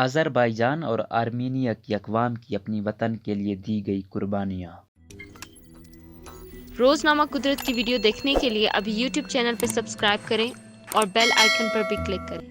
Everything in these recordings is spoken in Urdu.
آذربائیجان اور آرمینیا کی اقوام کی اپنی وطن کے لیے دی گئی قربانیاں۔ روزنامہ قدرت کی ویڈیو دیکھنے کے لیے ابھی یوٹیوب چینل پہ سبسکرائب کریں اور بیل آئیکن پر بھی کلک کریں۔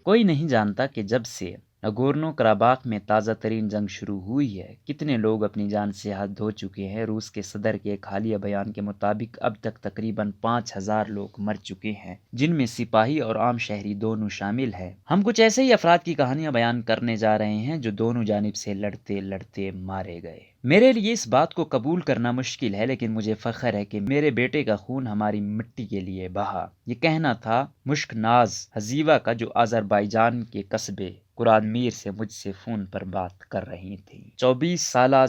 کوئی نہیں جانتا کہ جب سے نگورنو کراباخ میں تازہ ترین جنگ شروع ہوئی ہے کتنے لوگ اپنی جان سے ہاتھ دھو چکے ہیں۔ روس کے صدر کے ایک حالیہ بیان کے مطابق اب تک تقریباً 5,000 لوگ مر چکے ہیں، جن میں سپاہی اور عام شہری دونوں شامل ہیں۔ ہم کچھ ایسے ہی افراد کی کہانیاں بیان کرنے جا رہے ہیں جو دونوں جانب سے لڑتے لڑتے مارے گئے۔ میرے لیے اس بات کو قبول کرنا مشکل ہے، لیکن مجھے فخر ہے کہ میرے بیٹے کا خون ہماری مٹی کے لیے بہا۔ یہ کہنا تھا مشک ناز حزیوہ کا، جو آذربائیجان کے قصبے قرادمیر سے مجھ سے فون پر بات کر رہی تھی۔ 24 سالہ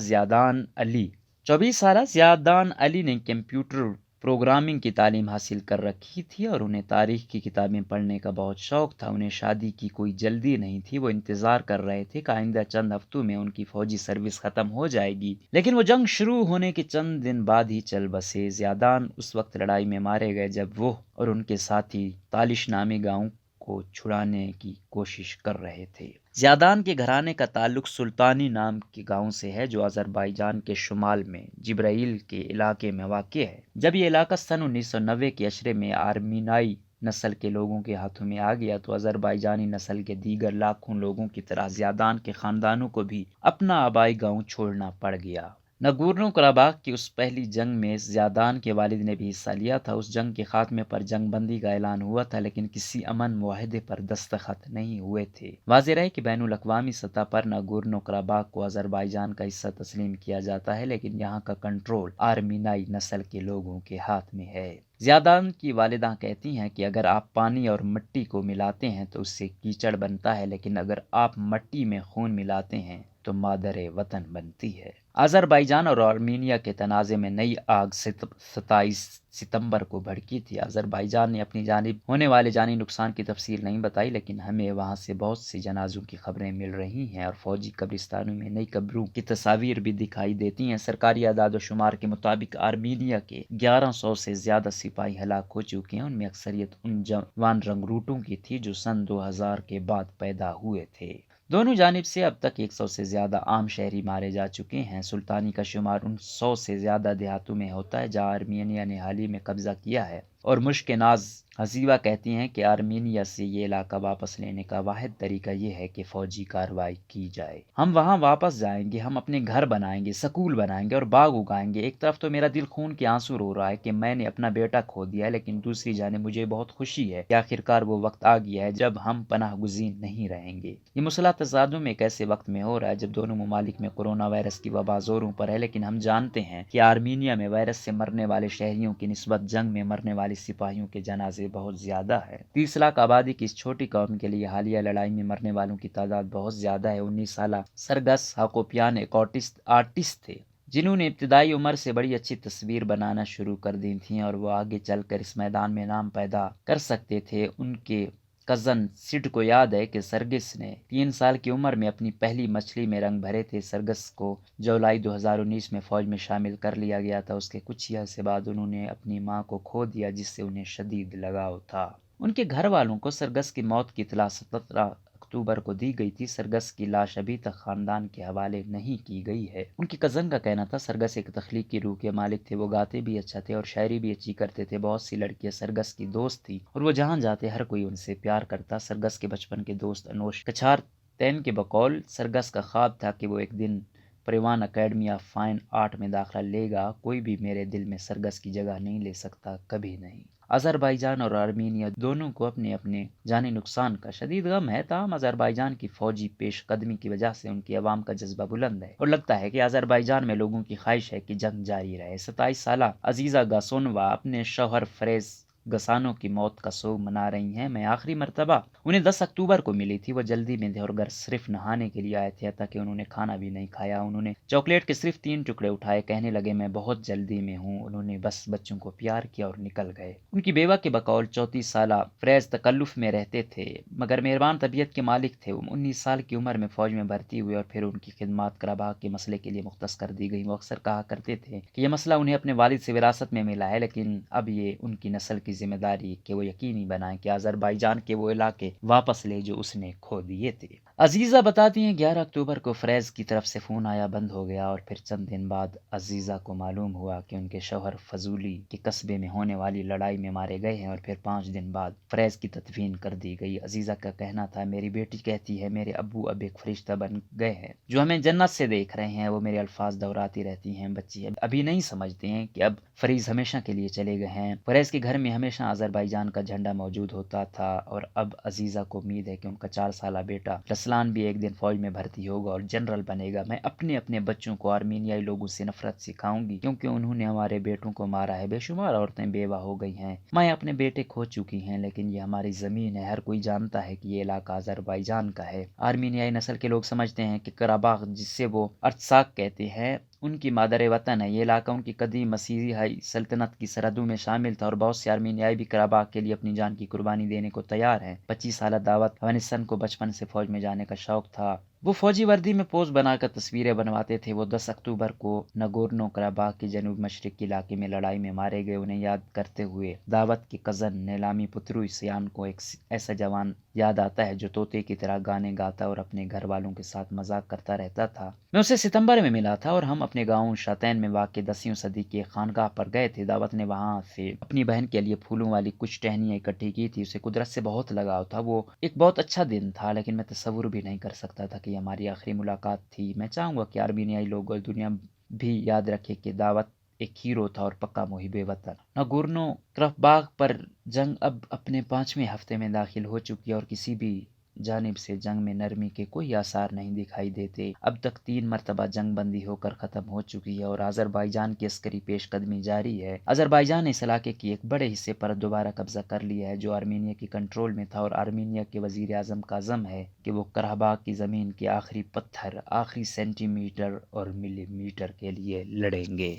زیادان علی نے کمپیوٹر پروگرامنگ کی تعلیم حاصل کر رکھی تھی اور انہیں تاریخ کی کتابیں پڑھنے کا بہت شوق تھا۔ انہیں شادی کی کوئی جلدی نہیں تھی، وہ انتظار کر رہے تھے کہ آئندہ چند ہفتوں میں ان کی فوجی سروس ختم ہو جائے گی، لیکن وہ جنگ شروع ہونے کے چند دن بعد ہی چل بسے۔ زیادان اس وقت لڑائی میں مارے گئے جب وہ اور ان کے ساتھی تالش نامی گاؤں کو چھڑانے کی کوشش کر رہے تھے۔ زیادان کے گھرانے کا تعلق سلطانی نام کے گاؤں سے ہے، جو آذربائیجان کے شمال میں جبرائیل کے علاقے میں واقع ہے۔ جب یہ علاقہ سن 1990 کے عشرے میں آرمینائی نسل کے لوگوں کے ہاتھوں میں آ گیا تو آذربائیجانی نسل کے دیگر لاکھوں لوگوں کی طرح زیادان کے خاندانوں کو بھی اپنا آبائی گاؤں چھوڑنا پڑ گیا۔ نگورنو کراباخ کی اس پہلی جنگ میں زیادان کے والد نے بھی حصہ لیا تھا۔ اس جنگ کے خاتمے پر جنگ بندی کا اعلان ہوا تھا، لیکن کسی امن معاہدے پر دستخط نہیں ہوئے تھے۔ واضح رہے کہ بین الاقوامی سطح پر نگورنو کراباخ کو آذربائیجان کا حصہ تسلیم کیا جاتا ہے، لیکن یہاں کا کنٹرول آرمینائی نسل کے لوگوں کے ہاتھ میں ہے۔ زیادان کی والدہ کہتی ہیں کہ اگر آپ پانی اور مٹی کو ملاتے ہیں تو اس سے کیچڑ بنتا ہے، لیکن اگر آپ مٹی میں خون ملاتے ہیں تو مادر وطن بنتی ہے۔ آذربائیجان اور آرمینیا کے تنازع میں نئی آگ 27 ستمبر کو بھڑکی تھی۔ آذربائیجان نے اپنی جانب ہونے والے جانی نقصان کی تفصیل نہیں بتائی، لیکن ہمیں وہاں سے بہت سے جنازوں کی خبریں مل رہی ہیں اور فوجی قبرستانوں میں نئی قبروں کی تصاویر بھی دکھائی دیتی ہیں۔ سرکاری اعداد و شمار کے مطابق آرمینیا کے 1100 سے زیادہ سپاہی ہلاک ہو چکے ہیں۔ ان میں اکثریت ان جوان رنگروٹوں کی تھی جو سن 2000 کے بعد پیدا ہوئے تھے۔ دونوں جانب سے اب تک 100 سے زیادہ عام شہری مارے جا چکے ہیں۔ سلطانی کا شمار ان 100 سے زیادہ دیہاتوں میں ہوتا ہے جہاں آرمینیا نے حال ہی میں قبضہ کیا ہے، اور مشک ناز حزیوہ کہتی ہیں کہ آرمینیا سے یہ علاقہ واپس لینے کا واحد طریقہ یہ ہے کہ فوجی کارروائی کی جائے۔ ہم وہاں واپس جائیں گے، ہم اپنے گھر بنائیں گے، سکول بنائیں گے اور باغ اگائیں گے۔ ایک طرف تو میرا دل خون کے آنسو رو رہا ہے کہ میں نے اپنا بیٹا کھو دیا ہے، لیکن دوسری جانب مجھے بہت خوشی ہے کہ آخرکار وہ وقت آ گیا ہے جب ہم پناہ گزین نہیں رہیں گے۔ یہ مسلح تصادم ایک ایسے وقت میں ہو رہا ہے جب دونوں ممالک میں کورونا وائرس کی وبا زوروں پر ہے، لیکن ہم جانتے ہیں کہ آرمینیا میں وائرس سے مرنے والے شہریوں کی نسبت جنگ میں مرنے والے سپاہیوں کے جنازے بہت زیادہ ہے۔ 30 لاکھ آبادی کی اس چھوٹی قوم کے لیے حالیہ لڑائی میں مرنے والوں کی تعداد بہت زیادہ ہے۔ 19 سالہ سرگس ہاکوپیان ایک آرٹسٹ تھے جنہوں نے ابتدائی عمر سے بڑی اچھی تصویر بنانا شروع کر دی تھیں اور وہ آگے چل کر اس میدان میں نام پیدا کر سکتے تھے۔ ان کے کزن سڈ کو یاد ہے کہ سرگس نے 3 سال کی عمر میں اپنی پہلی مچھلی میں رنگ بھرے تھے۔ سرگس کو جولائی 2019 میں فوج میں شامل کر لیا گیا تھا۔ اس کے کچھ ہی عرصے بعد انہوں نے اپنی ماں کو کھو دیا، جس سے انہیں شدید لگاؤ تھا۔ ان کے گھر والوں کو سرگس کی موت کی اطلاع 17 اکتوبر کو دی گئی تھی۔ سرگس کی لاش ابھی تک خاندان کے حوالے نہیں کی گئی ہے۔ ان کی کزن کا کہنا تھا سرگس ایک تخلیقی روح کے مالک تھے، وہ گاتے بھی اچھا تھے اور شاعری بھی اچھی کرتے تھے۔ بہت سی لڑکیاں سرگس کی دوست تھی اور وہ جہاں جاتے ہر کوئی ان سے پیار کرتا۔ سرگس کے بچپن کے دوست انوش کچھار تین کے بقول سرگس کا خواب تھا کہ وہ ایک دن پریوان اکیڈمی آف فائن آرٹ میں داخلہ لے گا۔ کوئی بھی میرے دل میں سرگس کی جگہ نہیں لے سکتا، کبھی نہیں۔ آذربائیجان اور آرمینیا دونوں کو اپنے اپنے جانی نقصان کا شدید غم ہے، تاہم آذربائیجان کی فوجی پیش قدمی کی وجہ سے ان کی عوام کا جذبہ بلند ہے اور لگتا ہے کہ آذربائیجان میں لوگوں کی خواہش ہے کہ جنگ جاری رہے۔ 27 سالہ عزیزہ گاسونوا اپنے شوہر فریز گسانو کی موت کا سوگ منا رہی ہیں۔ میں آخری مرتبہ انہیں 10 اکتوبر کو ملی تھی۔ وہ جلدی میں تھے اور گھر صرف نہانے کے لیے آئے تھے، حتیٰ کہ انہوں نے کھانا بھی نہیں کھایا۔ انہوں نے چاکلیٹ کے صرف 3 ٹکڑے اٹھائے، کہنے لگے میں بہت جلدی میں ہوں۔ انہوں نے بس بچوں کو پیار کیا اور نکل گئے۔ ان کی بیوہ کے بقول 34 سالہ فریز تکلف میں رہتے تھے مگر مہربان طبیعت کے مالک تھے۔ وہ 19 سال کی عمر میں فوج میں بھرتی ہوئے اور پھر ان کی خدمات کراباخ کے مسئلے کے لیے مختص کر دی گئی۔ وہ اکثر کہا کرتے تھے کہ یہ مسئلہ انہیں اپنے والد سے وراثت میں ملا ہے، لیکن اب یہ ان کی نسل کی ذمہ داری کہ وہ یقینی بنائیں کہ آذربائیجان کے وہ علاقے واپس لے جو اس نے کھو دیے تھے۔ عزیزہ بتاتی ہیں 11 اکتوبر کو فریز کی طرف سے فون آیا بند ہو گیا، اور پھر چند دن بعد عزیزہ کو معلوم ہوا کہ ان کے شوہر فضولی کے قصبے میں ہونے والی لڑائی میں مارے گئے ہیں، اور پھر 5 دن بعد فریز کی تدفین کر دی گئی۔ عزیزہ کا کہنا تھا، میری بیٹی کہتی ہے میرے ابو اب ایک فرشتہ بن گئے ہیں جو ہمیں جنت سے دیکھ رہے ہیں۔ وہ میرے الفاظ دہراتی رہتی ہیں، بچی ابھی نہیں سمجھتے ہیں کہ اب فریز ہمیشہ کے لیے چلے گئے ہیں۔ فریز کے گھر میں ہمیشہ آذربائیجان کا جھنڈا موجود ہوتا تھا، اور اب عزیزہ کو امید ہے کہ ان کا 4 سالہ بیٹا رسلان بھی ایک دن فوج میں بھرتی ہوگا اور جنرل بنے گا۔ میں اپنے بچوں کو آرمینیائی لوگوں سے نفرت سکھاؤں گی کیونکہ انہوں نے ہمارے بیٹوں کو مارا ہے۔ بے شمار عورتیں بیوہ ہو گئی ہیں، مائیں اپنے بیٹے کھو چکی ہیں، لیکن یہ ہماری زمین ہے۔ ہر کوئی جانتا ہے کہ یہ علاقہ آذربائیجان کا ہے۔ آرمینیائی نسل کے لوگ سمجھتے ہیں کہ قراباغ، جسے وہ ارتساک کہتے ہیں، ان کی مادر وطن ہے۔ یہ علاقہ ان کی قدیم مسیحی سلطنت کی سرحدوں میں شامل تھا، اور بہت سے آرمینیائی بھی قراباغ کے لیے اپنی جان کی قربانی دینے کو تیار ہیں۔ 25 سالہ دعوت ہونسن کو بچپن سے فوج میں جانے کا شوق تھا۔ وہ فوجی وردی میں پوز بنا کر تصویریں بنواتے تھے۔ وہ 10 اکتوبر کو نگورنو قراباغ کے جنوب مشرقی علاقے میں لڑائی میں مارے گئے۔ انہیں یاد کرتے ہوئے دعوت کے کزن نیلامی پتروسیان کو ایک ایسا جوان یاد آتا ہے جو طوطے کی طرح گانے گاتا اور اپنے گھر والوں کے ساتھ مذاق کرتا رہتا تھا۔ میں اسے ستمبر میں ملا تھا اور ہم اپنے گاؤں شاتین میں واقع 10ویں صدی کے خانقاہ پر گئے تھے۔ دعوت نے وہاں سے اپنی بہن کے لیے پھولوں والی کچھ ٹہنیاں اکٹھی کی تھی۔ اسے قدرت سے بہت لگاؤ تھا۔ وہ ایک بہت اچھا دن تھا، لیکن میں تصور بھی نہیں کر سکتا تھا کہ یہ ہماری آخری ملاقات تھی۔ میں چاہوں گا کہ آرمینیائی لوگ اور دنیا بھی یاد رکھے کہ دعوت ایک ہیرو تھا اور پکا محب وطن۔ نگورنو قراباغ پر جنگ اب اپنے 5ویں ہفتے میں داخل ہو چکی ہے، اور کسی بھی جانب سے جنگ میں نرمی کے کوئی آثار نہیں دکھائی دیتے۔ اب تک 3 مرتبہ جنگ بندی ہو کر ختم ہو چکی ہے، اور آذربائیجان کی عسکری پیش قدمی جاری ہے۔ آذربائیجان نے اس علاقے کی ایک بڑے حصے پر دوبارہ قبضہ کر لیا ہے جو آرمینیا کی کنٹرول میں تھا، اور آرمینیا کے وزیر اعظم کا عزم ہے کہ وہ قراباغ کی زمین کے آخری پتھر، آخری سینٹی میٹر اور ملی میٹر کے لیے لڑیں گے۔